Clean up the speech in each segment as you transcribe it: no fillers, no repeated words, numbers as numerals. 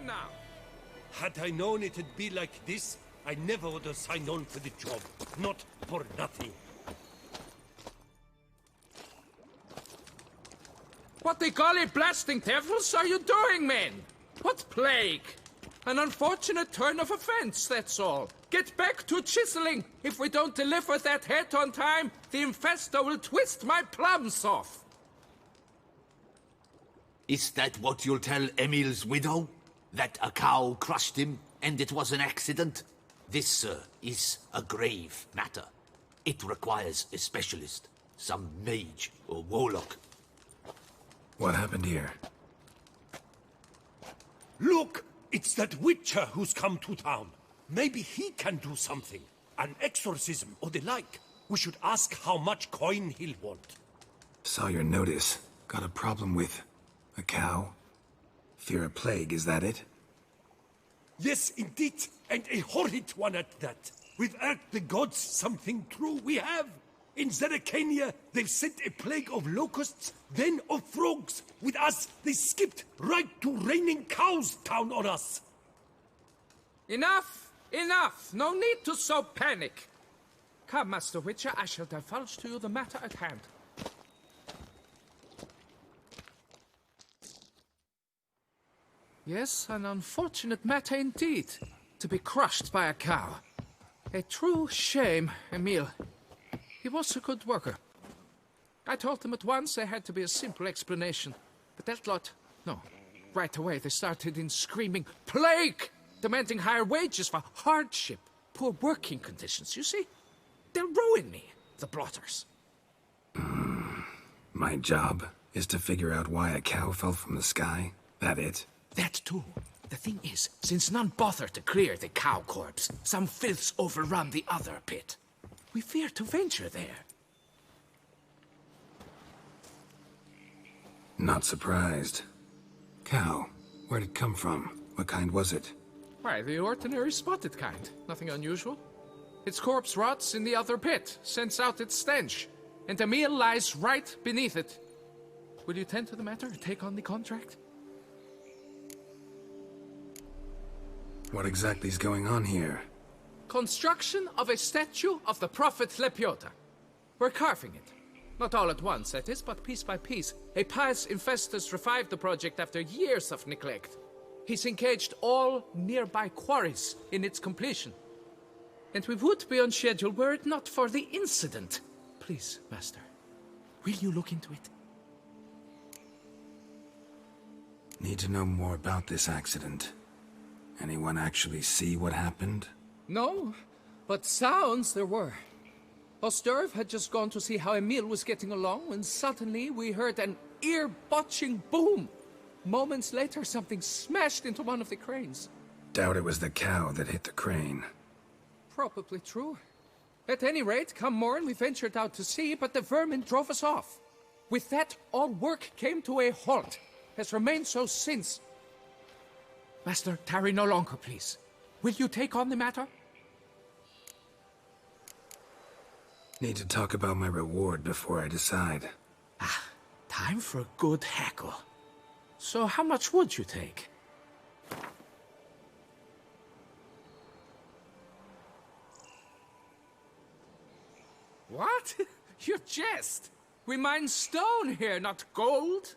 on now! Had I known it'd be like this, I never would have signed on for the job. Not for nothing. What the golly blasting devils are you doing, men? What plague? An unfortunate turn of offense, that's all. Get back to chiseling. If we don't deliver that head on time, the infestor will twist my plums off. Is that what you'll tell Emil's widow? That a cow crushed him and it was an accident? This, sir, is a grave matter. It requires a specialist, some mage or warlock. What happened here? Look! It's that Witcher who's come to town. Maybe he can do something. An exorcism or the like. We should ask how much coin he'll want. Saw your notice. Got a problem with a cow? Fear a plague, is that it? Yes, indeed. And a horrid one at that. Without the gods, something true we have. In Zeracania, they've sent a plague of locusts, then of frogs. With us, they skipped right to raining cows down on us. Enough! Enough! No need to so panic. Come, Master Witcher, I shall divulge to you the matter at hand. Yes, an unfortunate matter indeed. To be crushed by a cow. A true shame, Emil. He was a good worker. I told him at once there had to be a simple explanation. But that lot, no. Right away they started in screaming, "Plague!" Demanding higher wages for hardship, poor working conditions, you see? They'll ruin me, the blotters. My job is to figure out why a cow fell from the sky. That it? That too. The thing is, since none bothered to clear the cow corpse, some filths overrun the other pit. We fear to venture there. Not surprised. Cow, where'd it come from? What kind was it? Why, the ordinary spotted kind. Nothing unusual. Its corpse rots in the other pit, sends out its stench, and Emil lies right beneath it. Will you tend to the matter and take on the contract? What exactly is going on here? Construction of a statue of the prophet Lepioda. We're carving it. Not all at once, that is, but piece by piece. A pious infestus revived the project after years of neglect. He's engaged all nearby quarries in its completion. And we would be on schedule were it not for the incident. Please, Master, will you look into it? Need to know more about this accident. Anyone actually see what happened? No, but sounds there were. Osterv had just gone to see how Emil was getting along when suddenly we heard an ear-botching boom. Moments later, something smashed into one of the cranes. Doubt it was the cow that hit the crane. Probably true. At any rate, come morn, we ventured out to sea, but the vermin drove us off. With that, all work came to a halt. Has remained so since. Master, tarry no longer, please. Will you take on the matter? Need to talk about my reward before I decide. Ah, time for a good hackle. So how much would you take? What? You jest! We mine stone here, not gold!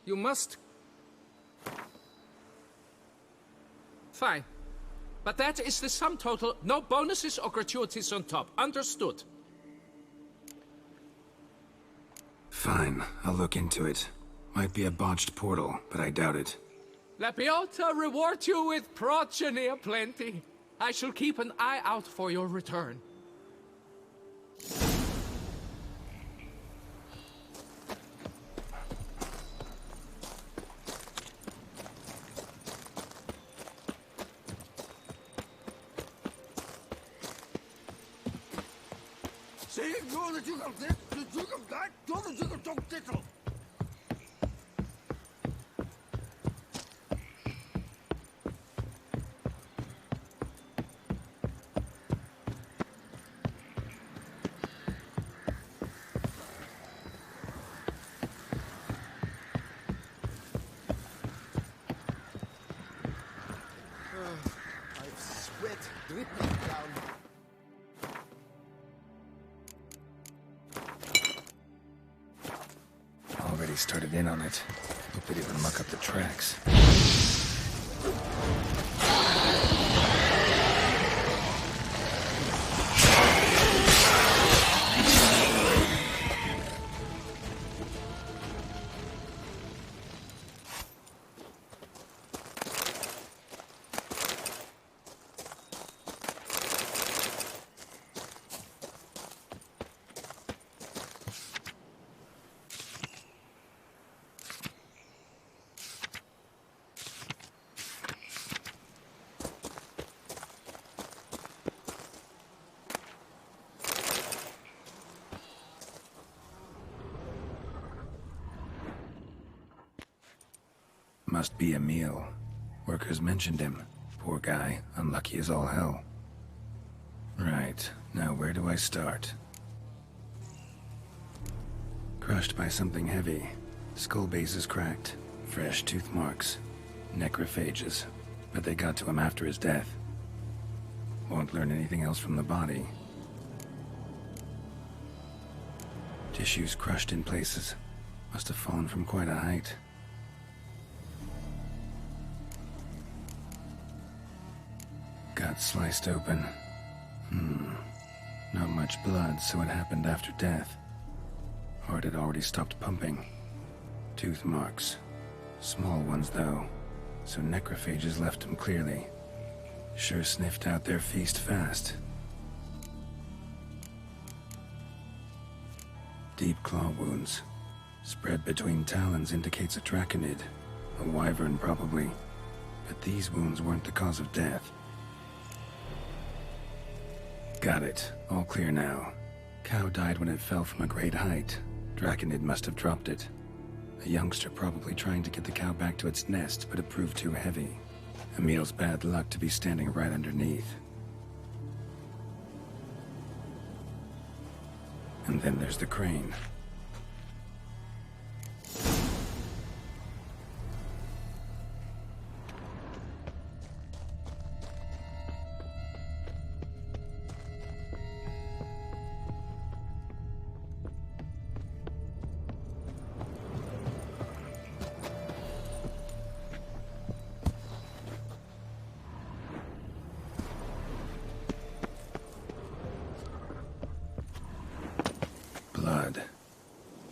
You must... Fine. But that is the sum total. No bonuses or gratuities on top. Understood? Fine, I'll look into it. Might be a botched portal, but I doubt it. Lepioda reward you with progeny aplenty. I shall keep an eye out for your return. started in on it. Hope they didn't muck up the tracks. Must be Emil. Workers mentioned him. Poor guy, unlucky as all hell. Right, now where do I start? Crushed by something heavy. Skull base is cracked. Fresh tooth marks. Necrophages. But they got to him after his death. Won't learn anything else from the body. Tissues crushed in places. Must have fallen from quite a height. Gut sliced open. Not much blood, so it happened after death. Heart had already stopped pumping. Tooth marks. Small ones, though, so necrophages left him clearly. Sure sniffed out their feast fast. Deep claw wounds. Spread between talons indicates a draconid. A wyvern, probably. But these wounds weren't the cause of death. Got it. All clear now. Cow died when it fell from a great height. Draconid must have dropped it. A youngster probably trying to get the cow back to its nest, but it proved too heavy. Emil's bad luck to be standing right underneath. And then there's the crane. Blood.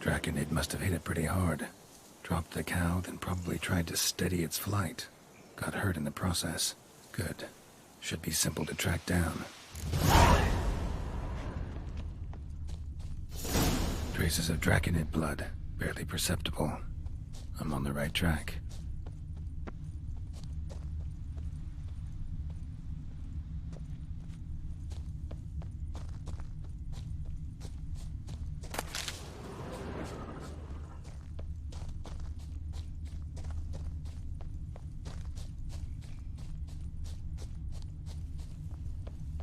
Draconid must have hit it pretty hard. Dropped the cow, then probably tried to steady its flight. Got hurt in the process. Good. Should be simple to track down. Traces of Draconid blood. Barely perceptible. I'm on the right track.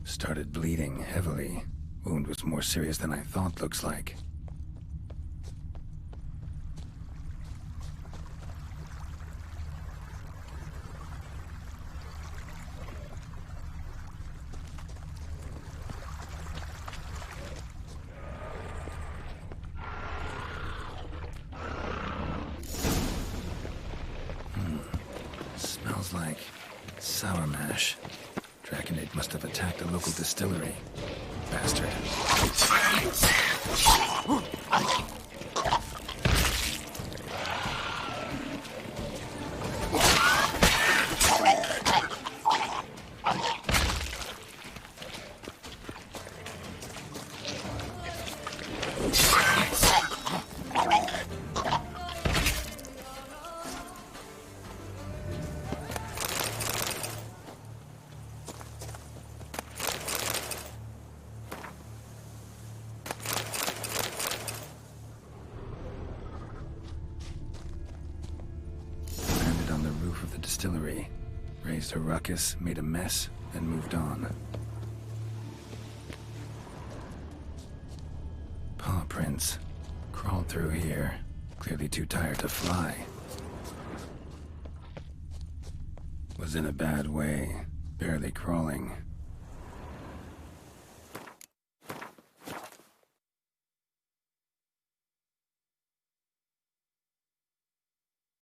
Started bleeding heavily. Wound was more serious than I thought, looks like. Smells like sour mash. Draconid must have attacked a local distillery. Bastard. Of the distillery, raised a ruckus, made a mess, and moved on. Paw prints. Crawled through here, clearly too tired to fly. Was in a bad way, barely crawling.